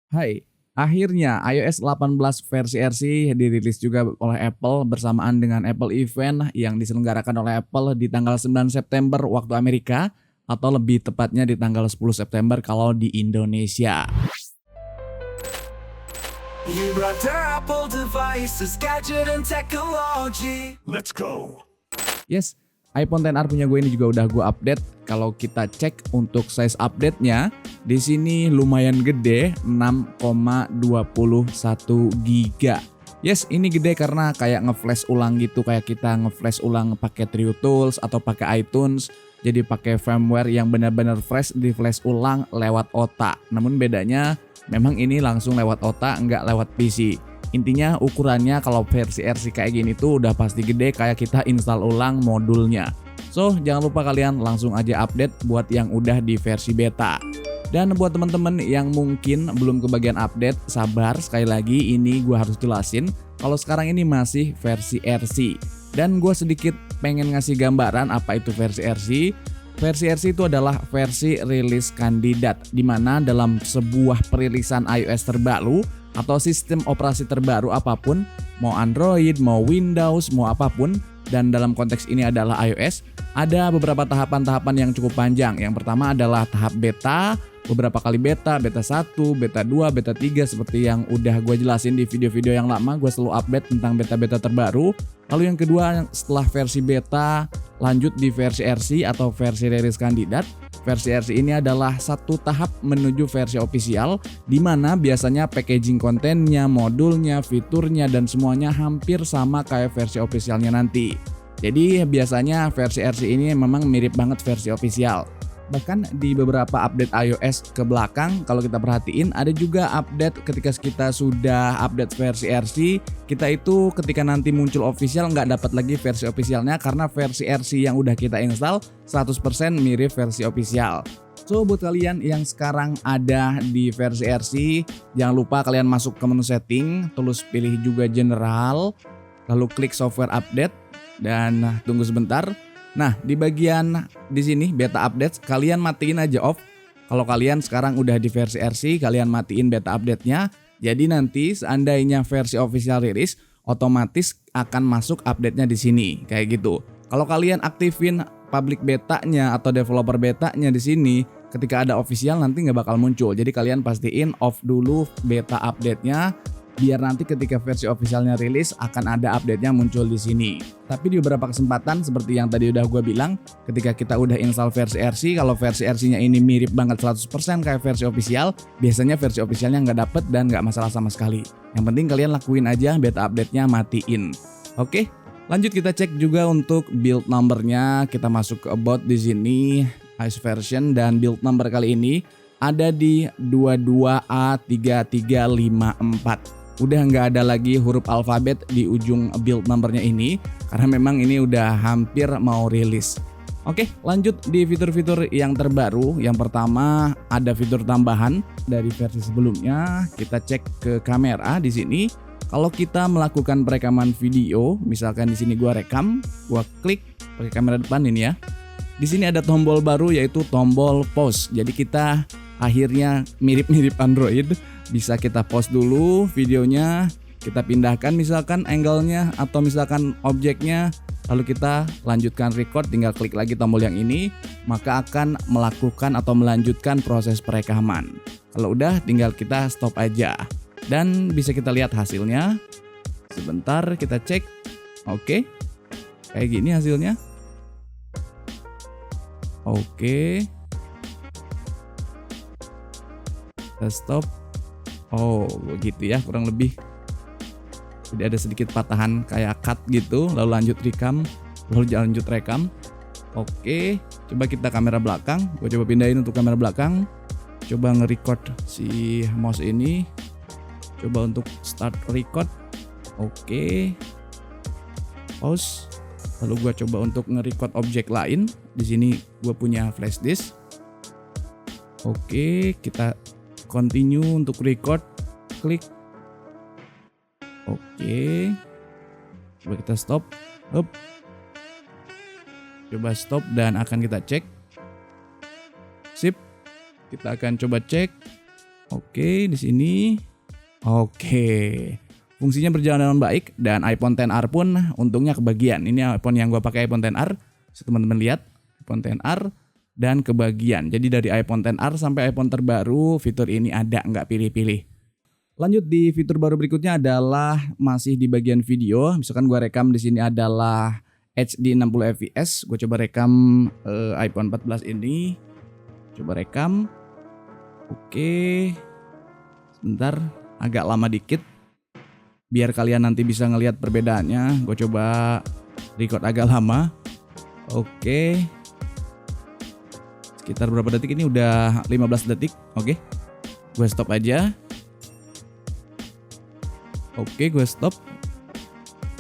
Hai, akhirnya iOS 18 versi RC dirilis juga oleh Apple bersamaan dengan Apple Event yang diselenggarakan oleh Apple di tanggal 9 September waktu Amerika atau lebih tepatnya di tanggal 10 September kalau di Indonesia. You brought the Apple devices, gadget and technology. Let's go. Yes, iPhone XR punya gue ini juga udah gue update. Kalau kita cek untuk size update-nya, di sini lumayan gede, 6,21 giga. Yes, ini gede karena kayak ngeflash ulang gitu, kayak kita ngeflash ulang pakai True Tools atau pakai iTunes. Jadi pakai firmware yang benar-benar fresh di flash ulang lewat OTA. Namun bedanya memang ini langsung lewat OTA, nggak lewat PC. Intinya ukurannya kalau versi RC kayak gini tuh udah pasti gede kayak kita install ulang modulnya. So, jangan lupa kalian langsung aja update buat yang udah di versi beta. Dan buat teman-teman yang mungkin belum kebagian update, sabar, sekali lagi ini gue harus jelasin kalau sekarang ini masih versi RC. Dan gue sedikit pengen ngasih gambaran apa itu versi RC. Versi RC itu adalah versi rilis kandidat, di mana dalam sebuah perilisan iOS terbaru atau sistem operasi terbaru apapun, mau Android, mau Windows, mau apapun, dan dalam konteks ini adalah iOS, ada beberapa tahapan-tahapan yang cukup panjang. Yang pertama adalah tahap beta, beberapa kali beta, beta 1, beta 2, beta 3 seperti yang udah gue jelasin di video-video yang lama, gue selalu update tentang beta-beta terbaru. Lalu yang kedua, setelah versi beta, lanjut di versi RC atau versi rilis kandidat. Versi RC ini adalah satu tahap menuju versi official, di mana biasanya packaging kontennya, modulnya, fiturnya, dan semuanya hampir sama kayak versi officialnya nanti. Jadi biasanya versi RC ini memang mirip banget versi official. Bahkan di beberapa update iOS ke belakang, kalau kita perhatiin ada juga update ketika kita sudah update versi RC, kita itu ketika nanti muncul official nggak dapat lagi versi officialnya karena versi RC yang udah kita install 100% mirip versi official. So buat kalian yang sekarang ada di versi RC, jangan lupa kalian masuk ke menu setting, terus pilih juga general, lalu klik software update dan tunggu sebentar. Nah, di bagian di sini beta update kalian matiin aja off. Kalau kalian sekarang udah di versi RC, kalian matiin beta update-nya. Jadi nanti seandainya versi official rilis, otomatis akan masuk update-nya di sini, kayak gitu. Kalau kalian aktifin public beta-nya atau developer beta-nya di sini, ketika ada official nanti nggak bakal muncul. Jadi kalian pastiin off dulu beta update-nya, biar nanti ketika versi officialnya rilis akan ada update-nya muncul di sini. Tapi di beberapa kesempatan seperti yang tadi udah gue bilang, ketika kita udah install versi RC, kalau versi RC-nya ini mirip banget 100% kayak versi official, biasanya versi officialnya nggak dapet dan nggak masalah sama sekali. Yang penting kalian lakuin aja beta update-nya matiin. Oke, lanjut kita cek juga untuk build number-nya. Kita masuk ke about di sini, iOS version, dan build number kali ini ada di 22A3354. Udah nggak ada lagi huruf alfabet di ujung build numbernya ini karena memang ini udah hampir mau rilis. Oke, lanjut di fitur-fitur yang terbaru. Yang pertama ada fitur tambahan dari versi sebelumnya. Kita cek ke kamera di sini. Kalau kita melakukan perekaman video, misalkan di sini gua rekam, gua klik pakai kamera depan ini ya. Di sini ada tombol baru yaitu tombol pause. Jadi kita akhirnya mirip-mirip Android. Bisa kita pause dulu videonya, kita pindahkan misalkan angle-nya atau misalkan objeknya, lalu kita lanjutkan record, tinggal klik lagi tombol yang ini, maka akan melakukan atau melanjutkan proses perekaman. Kalau udah tinggal kita stop aja dan bisa kita lihat hasilnya. Sebentar kita cek. Oke, kayak gini hasilnya. Oke, kita stop. Oh begitu ya kurang lebih. Jadi ada sedikit patahan kayak cut gitu. Lalu lanjut rekam. Oke, coba kita kamera belakang. Gue coba pindahin untuk kamera belakang. Coba nge-record si mouse ini. Coba untuk start record. Oke, pause. Lalu gue coba untuk nge-record objek lain. Di sini gue punya flash disk. Oke, kita continue untuk record, klik. Oke, coba kita stop. Coba stop dan akan kita cek. Sip, kita akan coba cek. Oke, di sini. Oke. Fungsinya berjalan dengan baik dan iPhone XR pun untungnya kebagian. Ini iPhone yang gue pakai, iPhone XR. Bisa teman-teman lihat, iPhone XR dan kebagian. Jadi dari iPhone XR sampai iPhone terbaru, fitur ini ada, nggak pilih-pilih. Lanjut di fitur baru berikutnya adalah masih di bagian video. Misalkan gue rekam di sini adalah HD 60 fps. Gue coba rekam iPhone 14 ini. Coba rekam. Oke. Sebentar, agak lama dikit. Biar kalian nanti bisa ngelihat perbedaannya. Gue coba record agak lama. Oke. Sekitar berapa detik ini? Udah 15 detik. Oke. Gue stop aja. Oke, gue stop.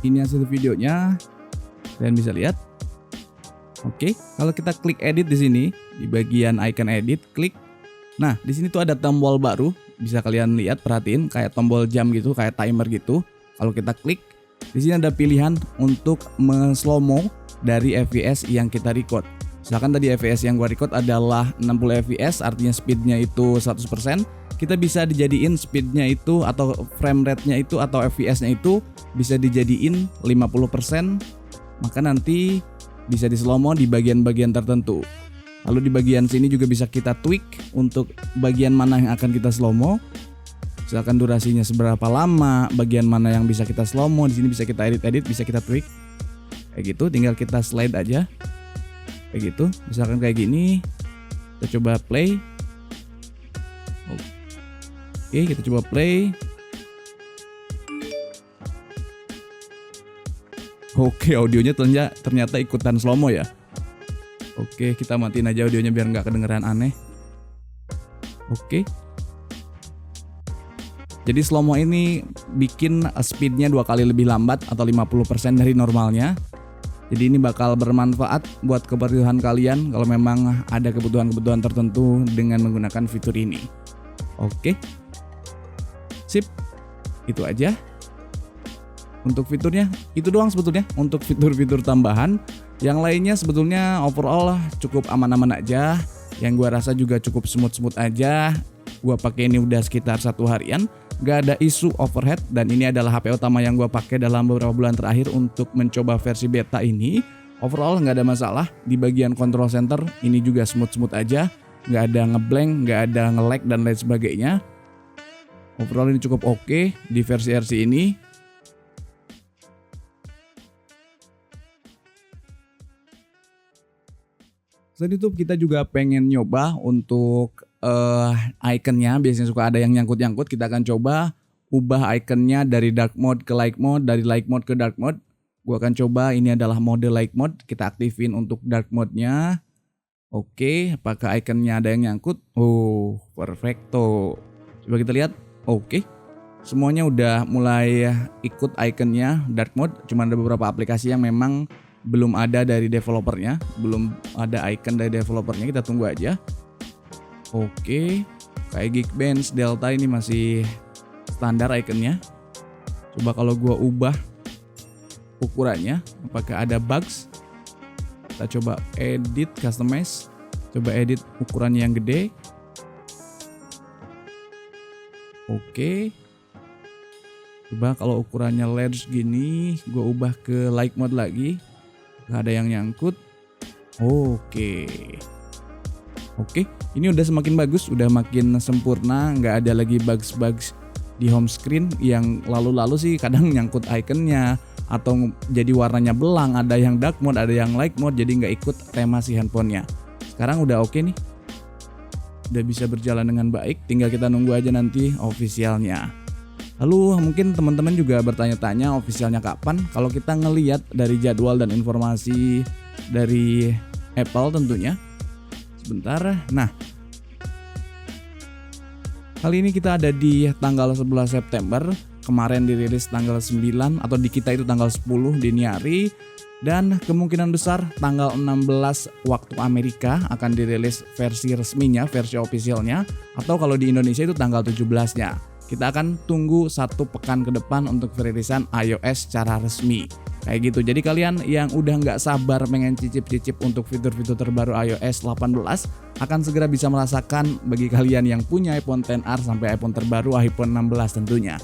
Ini hasil videonya. Kalian bisa lihat. Oke, kalau kita klik edit di sini, di bagian icon edit, klik. Nah, di sini tuh ada tombol baru. Bisa kalian lihat, perhatiin kayak tombol jam gitu, kayak timer gitu. Kalau kita klik, di sini ada pilihan untuk slow-mo dari fps yang kita record. Misalkan tadi fps yang gua record adalah 60 fps, artinya speednya itu 100%. Kita bisa dijadiin speednya itu atau frame rate-nya itu atau fps-nya itu bisa dijadiin 50%. Maka nanti bisa di slow-mo di bagian-bagian tertentu. Lalu di bagian sini juga bisa kita tweak untuk bagian mana yang akan kita slow-mo. Misalkan durasinya seberapa lama, bagian mana yang bisa kita slow-mo. Di sini bisa kita edit-edit, bisa kita tweak. Kayak gitu, tinggal kita slide aja. Kayak gitu, misalkan kayak gini. Kita coba play. Oke, kita coba play. Oke, audionya ternyata ikutan slow-mo ya. Oke, kita matiin aja audionya biar nggak kedengeran aneh. Oke. Jadi slow-mo ini bikin speednya 2 kali lebih lambat atau 50% dari normalnya. Jadi ini bakal bermanfaat buat kebutuhan kalian kalau memang ada kebutuhan-kebutuhan tertentu dengan menggunakan fitur ini. Oke. Sip. Itu aja. Untuk fiturnya, itu doang sebetulnya untuk fitur-fitur tambahan. Yang lainnya sebetulnya overall cukup aman-aman aja. Yang gua rasa juga cukup smooth-smooth aja. Gua pakai ini udah sekitar 1 harian. Gak ada isu overhead dan ini adalah HP utama yang gua pakai dalam beberapa bulan terakhir untuk mencoba versi beta ini. Overall gak ada masalah. Di bagian control center ini juga smooth-smooth aja. Gak ada ngeblank, gak ada nge-lag dan lain sebagainya. Overall ini cukup oke di versi ini. Selain itu kita juga pengen nyoba untuk ikonnya, biasanya suka ada yang nyangkut-nyangkut. Kita akan coba ubah ikonnya dari dark mode ke light mode, dari light mode ke dark mode. Gua akan coba, ini adalah mode light mode, kita aktifin untuk dark mode-nya. Oke, apakah ikonnya ada yang nyangkut? Oh, perfecto. Coba kita lihat. Oke. Semuanya udah mulai ikut ikonnya dark mode, cuma ada beberapa aplikasi yang memang belum ada dari developernya, belum ada icon dari developernya, kita tunggu aja. Oke, kayak Geekbench, Delta ini masih standar iconnya. Coba kalau gua ubah ukurannya, apakah ada bugs? Kita coba edit, customize, coba edit ukurannya yang gede. Oke. Coba kalau ukurannya large gini, gua ubah ke light mode lagi. Gak ada yang nyangkut. Oke, ini udah semakin bagus, udah makin sempurna. Gak ada lagi bugs-bugs di home screen yang lalu-lalu sih kadang nyangkut ikonnya atau jadi warnanya belang. Ada yang dark mode, ada yang light mode, jadi gak ikut tema si handphonenya. Sekarang udah oke nih, udah bisa berjalan dengan baik. Tinggal kita nunggu aja nanti officialnya. Lalu mungkin teman-teman juga bertanya-tanya officialnya kapan. Kalau kita ngelihat dari jadwal dan informasi dari Apple tentunya. Sebentar. Nah, kali ini kita ada di tanggal 11 September. Kemarin dirilis tanggal 9 atau di kita itu tanggal 10 dini hari. Dan kemungkinan besar tanggal 16 waktu Amerika akan dirilis versi resminya, versi officialnya. Atau kalau di Indonesia itu tanggal 17-nya. Kita akan tunggu 1 pekan ke depan untuk perilisan iOS secara resmi. Kayak gitu. Jadi kalian yang udah nggak sabar pengen cicip-cicip untuk fitur-fitur terbaru iOS 18 akan segera bisa merasakan bagi kalian yang punya iPhone XR sampai iPhone terbaru iPhone 16 tentunya.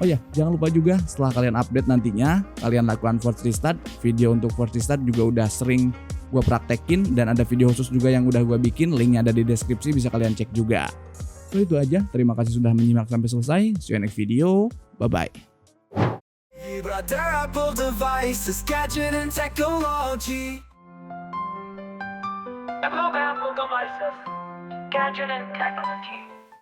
Oh ya, jangan lupa juga setelah kalian update nantinya, kalian lakukan force restart. Video untuk force restart juga udah sering gue praktekin dan ada video khusus juga yang udah gue bikin, linknya ada di deskripsi, bisa kalian cek juga. So itu aja, terima kasih sudah menyimak sampai selesai. See you next video, bye-bye. Brother Apple devices, gadget and technology. Apple devices, gadget and technology.